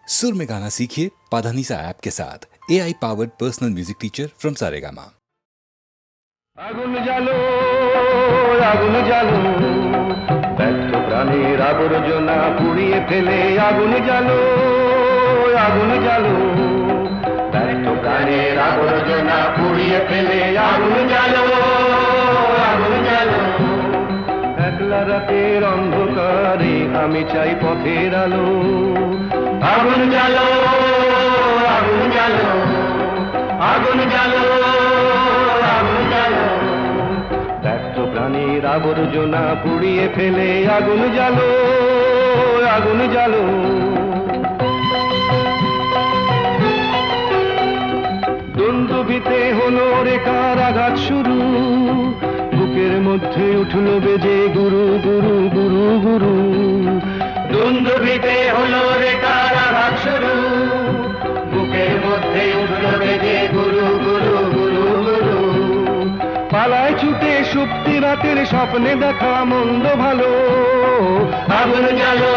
सुर में गाना सीखिए पाधानीसा ऐप के साथ AI powered personal music teacher from Saregama. আগুন জ্বালো আগুন জ্বালো ব্যর্থ প্রাণের আবর্জনা পুড়িয়ে ফেলে আগুন জ্বালো আগুন জ্বালো ব্যর্থ প্রাণের আবর্জনা পুড়িয়ে ফেলে আগুন জ্বালো আগুন জ্বালো একলা রাতের অন্ধকারে আমি চাই পথের আলো আগুন জ্বালো আগুন জ্বালো আগুন জ্বালো ব্যর্থ প্রাণীর আবর্জনা পুড়িয়ে ফেলে আগুন জ্বালো আগুন জ্বালো দুন্দুভিতে হলো রেখার আঘাত শুরু বুকের মধ্যে উঠল বেজে গুরু গুরু গুরু গুরু দুন্দুভিতে হলো রেখার আঘাত শুরু বুকের মধ্যে উঠল বেজে গুরু গুরু গুরু গুরু পালায় ছুটে সুপ্তি রাতের স্বপ্নে দেখা মন্দ ভালো আগুন জ্বালো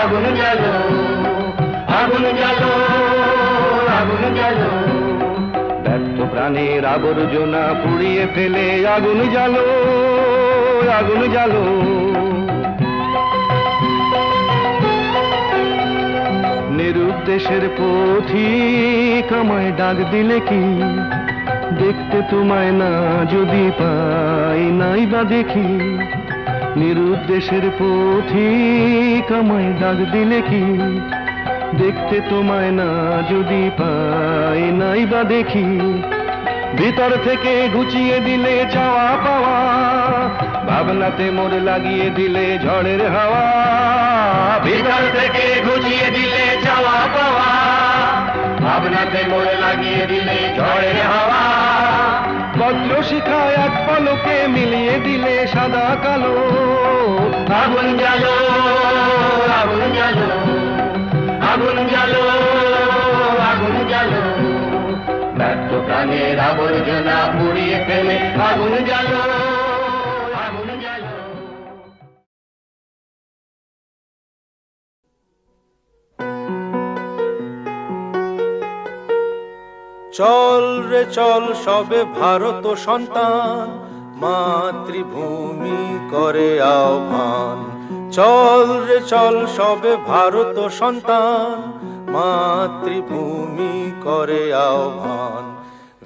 আগুন জ্বালো আগুন জ্বালো আগুন জ্বালো ব্যর্থ প্রাণের আবর্জনা পুড়িয়ে ফেলে আগুন জ্বালো আগুন জ্বালো নিরুদ্দেশের পথিক আমায় ডাক দিলে কি দেখতে তোমায় না যদি পাই নাই বা দেখি নিরুদ্দেশের পথিক আমায় ডাক দিলে কি দেখতে তোমায় না যদি পাই নাই বা দেখি ভিতর থেকে ঘুচিয়ে দিলে চাওয়া পাওয়া ভাবনাতে মোর লাগিয়ে দিলে ঝড়ের হাওয়া ভিতর থেকে ঘুচিয়ে দিলে চাওয়া পাওয়া ভাবনাতে মোড় লাগিয়ে দিলে ঝড়ের হাওয়া বজ্র শিখায় এক পলকে মিলিয়ে দিলে সাদা কালো আগুন জ্বালো আগুন জ্বালো আগুন জ্বালো আগুন জ্বালো ব্যর্থ প্রাণের আবর্জনা পুড়িয়ে ফেলে আগুন জ্বালো আগুন জ্বালো চল রে চল সবে ভারত সন্তান মাতৃভূমি করে আহ্বান চল রে চল সবে ভারত সন্তান মাতৃভূমি করে আহ্বান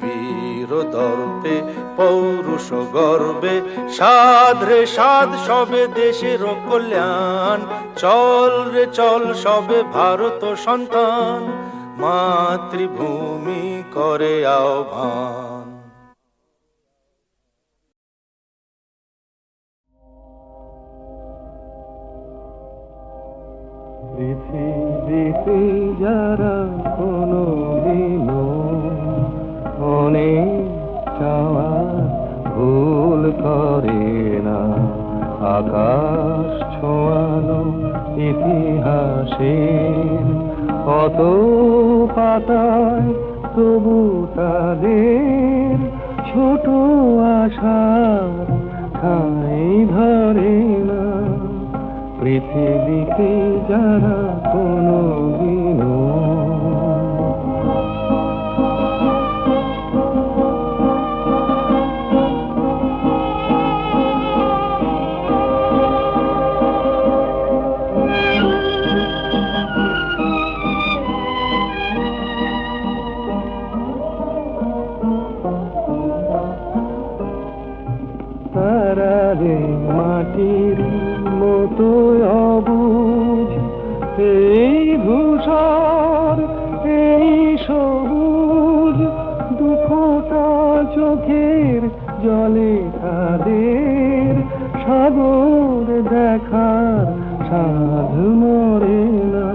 বীর দর্পে পৌরুষ গর্বে সাধ রে সাধ সবে দেশের কল্যাণ চল রে চল সবে ভারত সন্তান মাতৃভূমি করে আহ্বান পৃথিবীতে যারা কোনো দিনও অনেক চাওয়া ভুল করে না আকাশ ছোঁয়ানো ইতিহাসের কত পাতায় তবু তাদের ছোট আশার ঠাঁই ধরে না পৃথিবীতে যারা কোনো দিনও মাটির মতো অবুঝ এই ধূসর এই সবুজ দুঃখটা চোখের জলে তাদের সাগর দেখার সাধ মরে না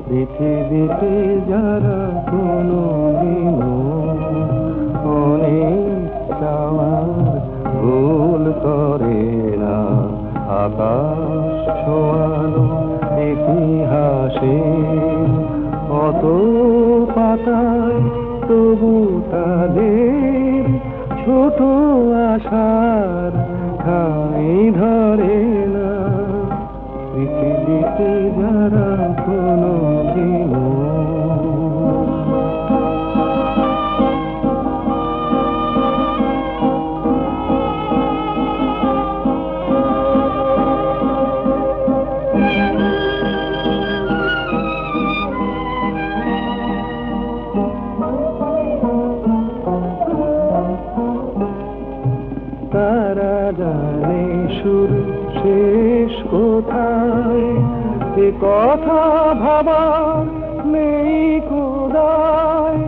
পৃথিবীতে যারা কোনো দিনও অনেক চাওয়ার ভুল করে না আকাশ ছোঁয়ানো ইতিহাসে অত পাতায় তবু তাদের ছোট আশার ঠাঁই ধরে না পৃথিবীতে যারা কোনো কথা ভাবার নেই কোদায়,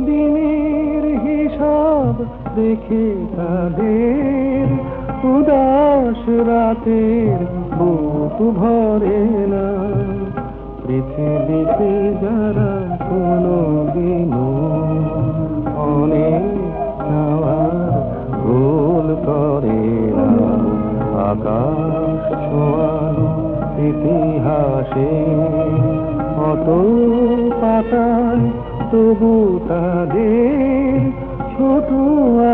দিনের হিসাব দেখে তাদের উদাস রাতের বুক ভরে না। পৃথিবীতে যারা কোনো দিনও অনেক চাওয়ার ভুল করে না, আকাশ ছোঁয়ানো ইতিহাসে কত পাতায় তবু তাদের ছোট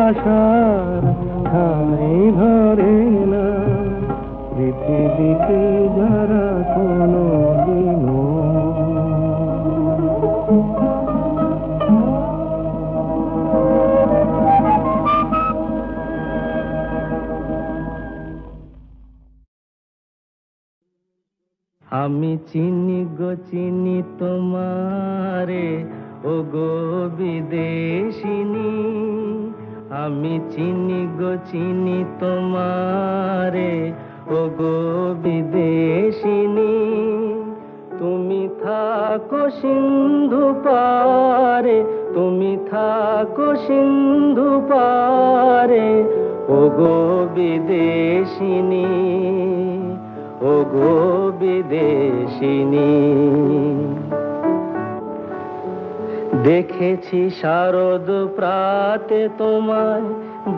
আশার ঠাঁই ধরে না। পৃথিবীতে যারা কোনো দিনও আমি চিনি গো চিনি তোমারে, ও গো বিদেশিনী। আমি চিনি গো চিনি তোমারে, ও গো বিদেশিনী। তুমি থাকো সিন্ধু পারে, তুমি থাকো সিন্ধু পারে, ও গো বিদেশিনী, ও গো বিদেশিনী। দেখেছি শারদ প্রাতে তোমায়,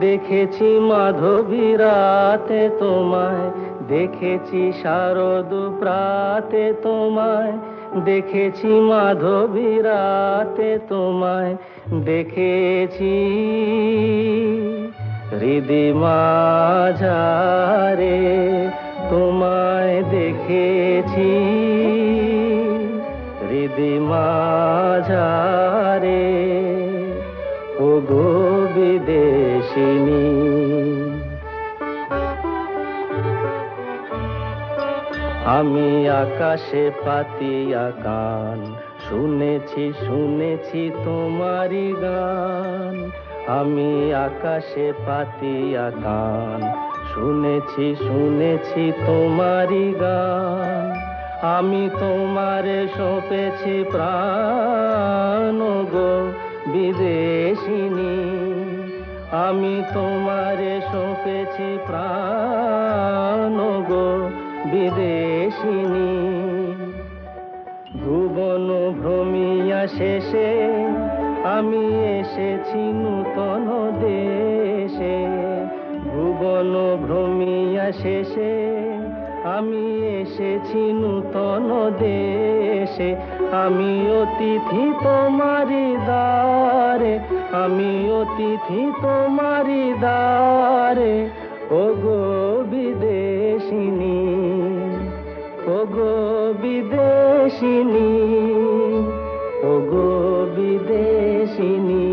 দেখেছি মাধবী রাতে তোমায়, দেখেছি শারদ প্রাতে তোমায়, দেখেছি মাধবী রাতে তোমায়, দেখেছি হৃদি মাঝারে তোমায়, দেখেছি হৃদি মাঝারে, ও গো বিদেশিনী। আমি আকাশে পাতিয়া কান, শুনেছি শুনেছি তোমারি গান। আমি আকাশে পাতিয়া কান, শুনেছি শুনেছি তোমারি গান। আমি তোমারে সঁপেছি প্রাণ, গো বিদেশিনী। আমি তোমারে সঁপেছি প্রাণ, গো বিদেশিনী। ভুবন ভ্রমিয়া শেষে আমি এসেছি নূতন দেশে। ভুবন ভ্রমিয়া শেষে আমি এসেছি নূতন দেশে। আমি অতিথি তোমারি দ্বারে, আমি অতিথি তোমারি দ্বারে, ও গো বিদেশিনী, ও গো বিদেশিনী, ও গো বিদেশিনী,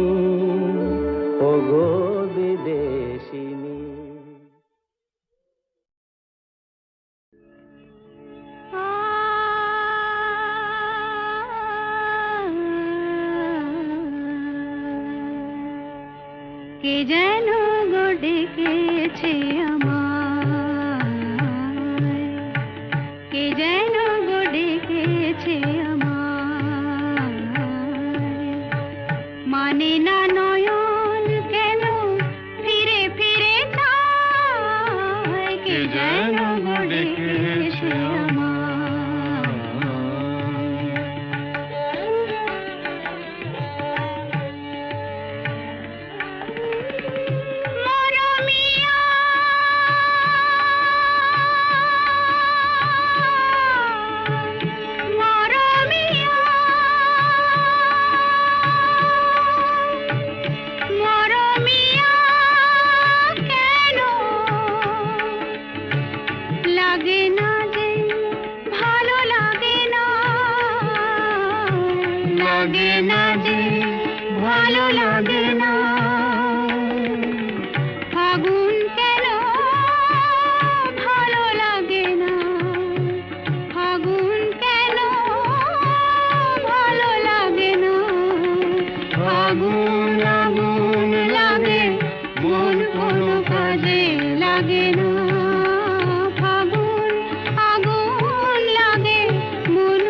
ও গো বিদেশিনী। কে যেন গো ডেকেছে আমায়, কে যেন গো ডেকেছে আমায়। মানে না নয়ন কেন ফিরে ফিরে চায়, কে যেন গো ডেকেছে আমায়। লাগে না যে ভালো লাগে না, ফাগুন কেন ভালো লাগে না, ফাগুন কেন ভালো লাগে না। ফাগুন আগুন লাগে, মন কোনো কাজে লাগে না। ফাগুন আগুন লাগে, মন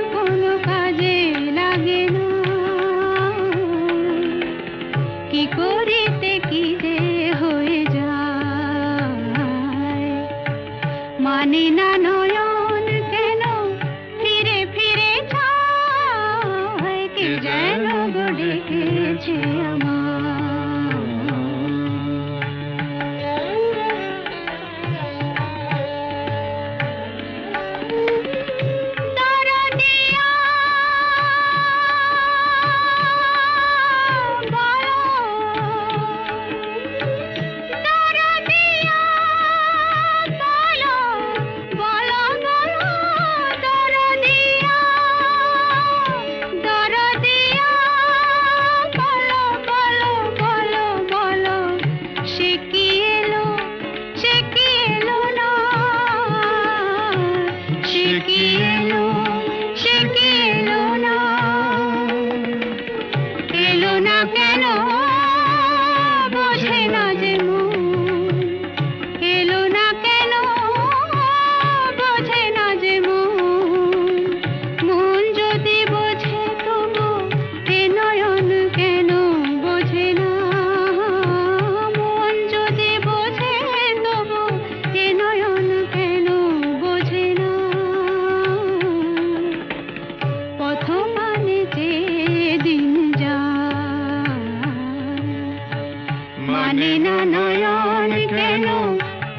মানে না নয়ন কেন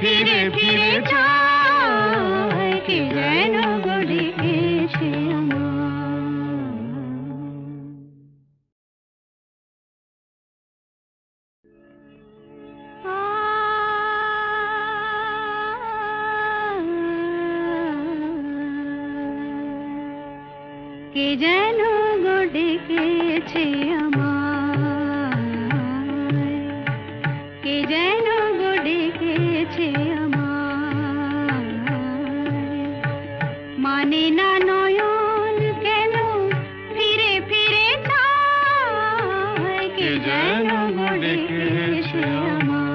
ফিরে ফিরে চায়, কে যেন গড়ে এসে আমার। কে যেন গো ডেকেছে আমায়, কে যেন গো ডেকেছে আমায়। মানে না নয়ন কেন ফিরে ফিরে চায়, কে যেন গো ডেকেছে আমায়।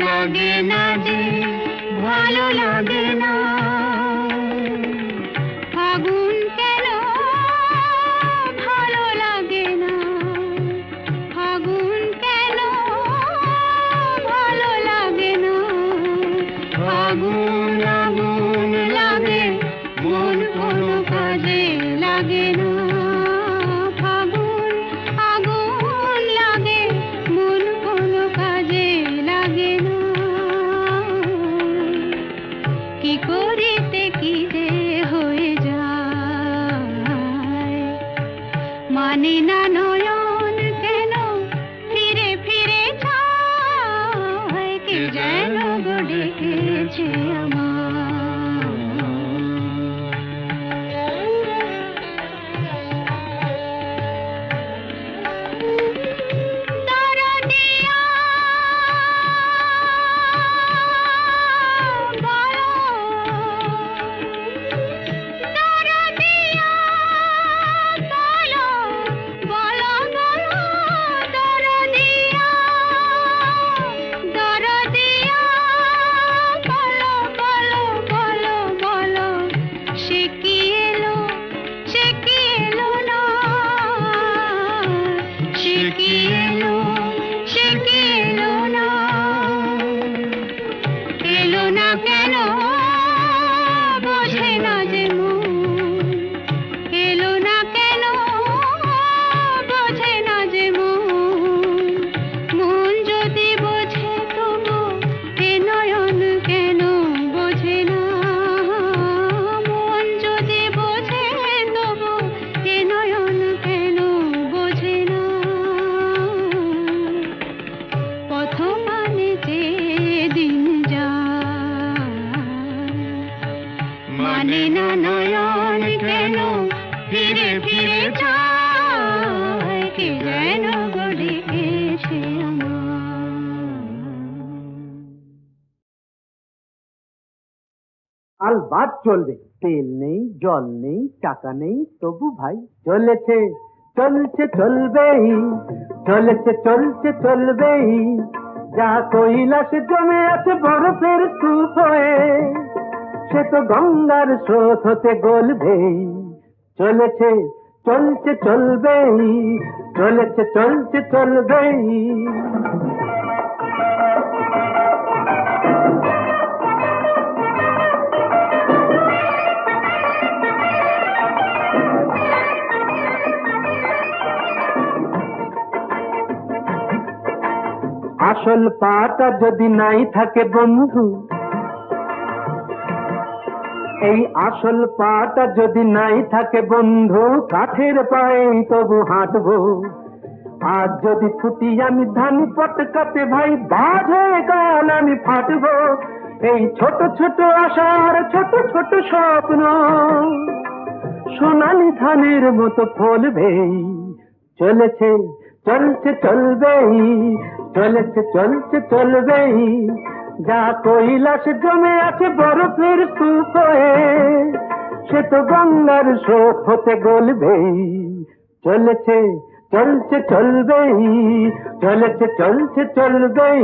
লাগে না যে ভালো লাগে না, ফাগুন কেন ভালো লাগে না, ফাগুন কেন ভালো লাগে না। ফাগুন আগুন লাগে মন কোনো কাজে লাগে না, ফাগুন আগুন লাগে মন কোনো কাজে লাগে না। কি করিতে কি যে হয়ে যায়, মানে না নয়ন কেন ফিরে ফিরে চায়, কে যেন গো ডেকেছে আমার। কেন বোঝে না যে মন, এলো না কেন বোঝে না যে মন। মন যদি বোঝে তবু এ নয়ন কেন বোঝে না, মন যদি বোঝে তবু এ নয়ন কেন বোঝে না। পথ মানে যে দিন মানে না নয়ন কেন ফিরে ফিরে চায়, কে যেন গো ডেকেছে আমার। আলবাত চলবে, তেল নেই জল নেই টাকা নেই তবু ভাই চলেছে চলছে চলবেই, চলেছে চলছে চলবেই। যা কৈলাস জমে আছে বরফের স্তূপ হয়ে, সে তো গঙ্গার স্রোত হতে গলবেই। চলেছে চলছে চলবেই, চলেছে চলছে চলবেই। আসল পাটা যদি নাই থাকে বন্ধু, এই আসল পাটা যদি নাই থাকে বন্ধু, কাঠের পায়ে তবু হাঁটবো। আজ যদি ফুটি আমি ধান পটকাতে ভাই, বাজে কাল আমি ফাটবো। এই ছোট ছোট আশার ছোট ছোট স্বপ্ন সোনালি ধানের মতো ফলবেই। চলেছে চলছে চলবেই, চলেছে চলছে চলবেই। যা কৈলাস জমে আছে বরফের স্তূপ হয়ে, সে তো গঙ্গার স্রোত হতে গলবেই। চলেছে চলছে চলবেই, চলেছে চলছে চলবেই।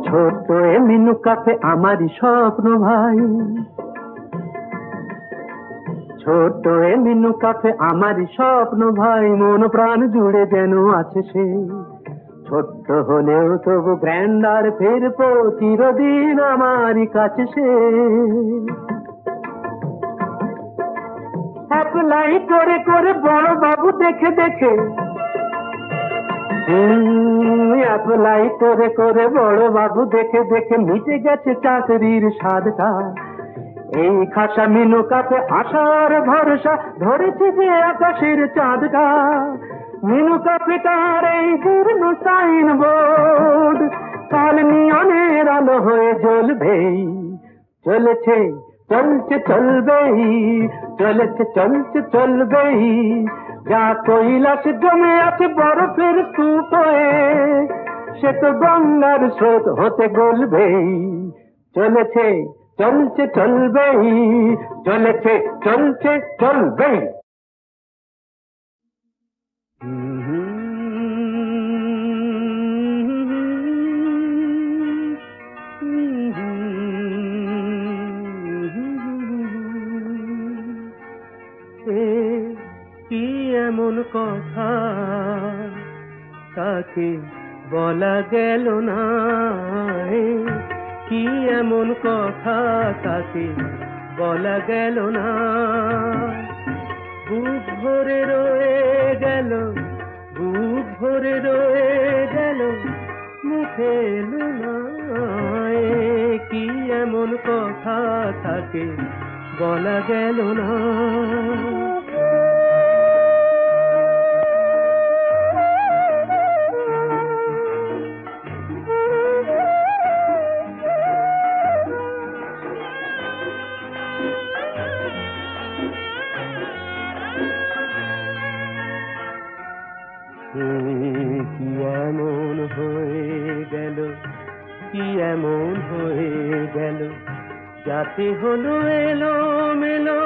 ছোট এ মিনু কাফে আমারই স্বপ্ন ভাই, ছোট এ মিনু কাফে আমারই স্বপ্ন ভাই, মন প্রাণ জুড়ে যেন আছে সে। ছোট্ট হলেও তবু গ্র্যান্ডার ফিরবো চিরদিন আমারই কাছে সে। অ্যাপ্লাই করে করে বড় বাবু দেখে দেখে, অ্যাপ্লাই করে করে বড় বাবু দেখে দেখে মিটে গেছে চাকরির স্বাদটা। এই খাসা মিনু কাপে আশার ভরসা ধরেছে যে আকাশের চাঁদটা। মিনু কাপে তার এই জীর্ণ সাইন বোর্ড কাল নিয়নের আলো হয়ে জ্বলবেই। চলেছে চলছে চলবেই, চলেছে চলছে চলবেই। যা কৈলাস জমে আছে বরফের স্তূপ হয়ে, সে তো গঙ্গার স্রোত হতে গলবেই। চলেছে চলছে চলবেই, চলেছে চলছে চলবেই। কি এমন কথা তাকে বলা গেল না, কি এমন কথা তাকে বলা গেল না। বুক ভরে রয়ে গেল, বুক ভরে রয়ে গেল, মুখে এলো না। কি এমন কথা তাকে বলা গেল না। কি এমন হয়ে গেল, কি এমন হয়ে গেল, যাতে হলো এলো মেলো,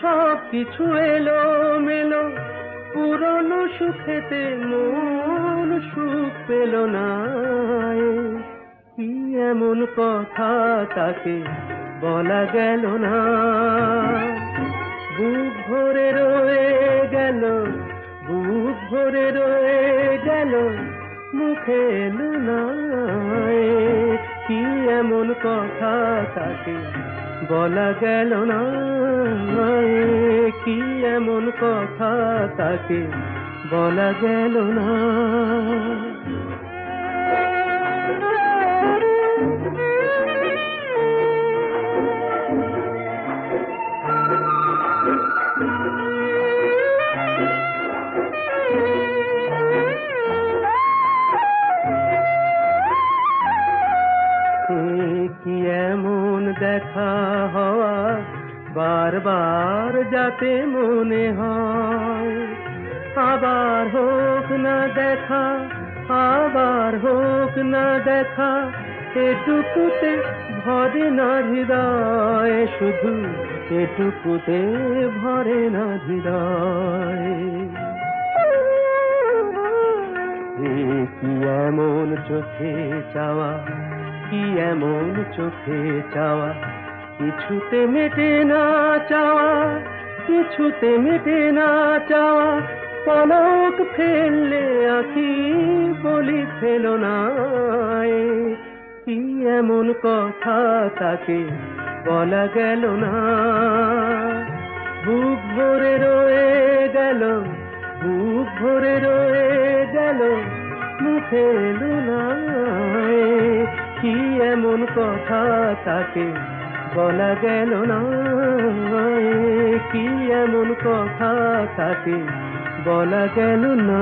সব কিছু এলো মেলো। পুরনো সুখেতে মন সুখ পেল না। কি এমন কথা তাকে বলা গেল না। বুক ভরে রয়ে গেল, বুক ভরে রয়ে গেল, মুখে এলো না। কি এমন কথা তাকে বলা গেল না। কি এমন কথা তাকে বলা গেল না। কি এমন দেখা হওয়া বারবার যাতে মনে হয়, আবার হোক না দেখা, আবার হোক না দেখা। এটুকুতে ভরে না হৃদয়, শুধু এটুকুতে ভরে না হৃদয়। কি এমন চোখে চাওয়া, কি এমন চোখে চাওয়া, কিছুতে মেটে না চাওয়া, কিছুতে মেটে না চাওয়া। পলক ফেললে আঁখি বলি ফেল না। কি এমন কথা তাকে বলা গেল না। বুক ভরে রয়ে গেল, বুক ভরে রয়ে গেল, মুখে এলো না। কি এমন কথা তাকে বলা গেল না। কি এমন কথা তাকে বলা গেল না।